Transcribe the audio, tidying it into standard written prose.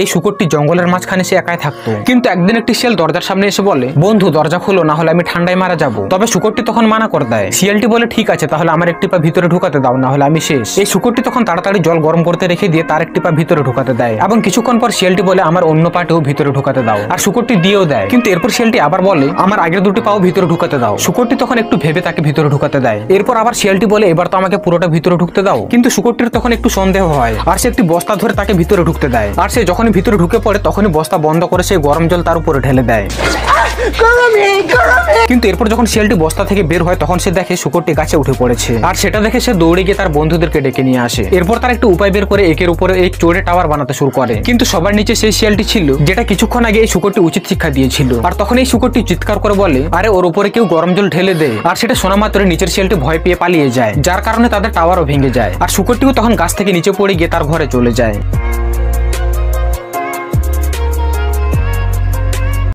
এই শুকরটি জঙ্গলের মাঝখানে সে একাই থাকতো। কিন্তু একদিন একটি শিয়াল দরজার সামনে এসে বলে, বন্ধু দরজা খোলো, না হলে আমি ঠান্ডায় মারা যাবো। তবে শুকরটি তখন মানা করে দেয়। শিয়ালটি বলে, ঠিক আছে, তাহলে আমার একটি পা ভিতরে ঢুকাতে দাও, না হলে আমি শেষ। এই শুকরটি তখন তাড়াতাড়ি জল গরম করতে রেখে দিয়ে তার একটি পা ভিতরে ঢুকাতে দেয় এবং কিছুক্ষণ পর শিয়ালটি বলে, আমার অন্য পাটিও ভিতরে ঢুকাতে দাও। আর শুকরটি দিয়েও দেয়। কিন্তু এরপর শিয়ালটি আবার বলে, আমার আগের দুটি পাও ভিতরে ঢুকাতে দাও। শুকরটি তখন একটু ভেবে তাকে ভিতরে ঢুকাতে দেয়। এরপর আবার শিয়ালটি বলে, এবার তো আমাকে পুরোটা ভিতরে ঢুকতে দাও। কিন্তু শুকরটির তখন একটু সন্দেহ হয় আর সে একটি বস্তা ধরে তাকে ভিতরে ঢুকতে দেয়। আর সে যখনই ভিতরে ঢুকে পড়ে তখনই বস্তা বন্ধ করে সে গরম জল তার উপরে ঢেলে দেয়। কিন্তু এরপর যখন শিয়ালটি বস্তা থেকে বের হয় তখন সে দেখে শুকরটি গাছে উঠে পড়েছে। আর সেটা দেখে সে দৌড়ে গিয়ে তার বন্ধুদেরকে ডেকে নিয়ে আসে। এরপর তার একটা উপায় বের করে একের উপরে এক চড়ে টাওয়ার বানাতে শুরু করে। কিন্তু সবার নিচে সেই শিয়ালটি ছিল যেটা কিছুক্ষণ আগে এই শুকরটি উচিত শিক্ষা দিয়েছিল। আর তখন এই শুকরটি চিৎকার করে বলে, আরে ওর উপরে কেউ গরম জল ঢেলে দেয়। আর সেটা শোনা মাত্র নিচের শিয়ালটি ভয় পেয়ে পালিয়ে যায়, যার কারণে তাদের টাওয়ারও ভেঙে যায়। আর শুকরটিও তখন গাছ থেকে নিচে পড়ে গিয়ে তার ঘরে চলে যায়।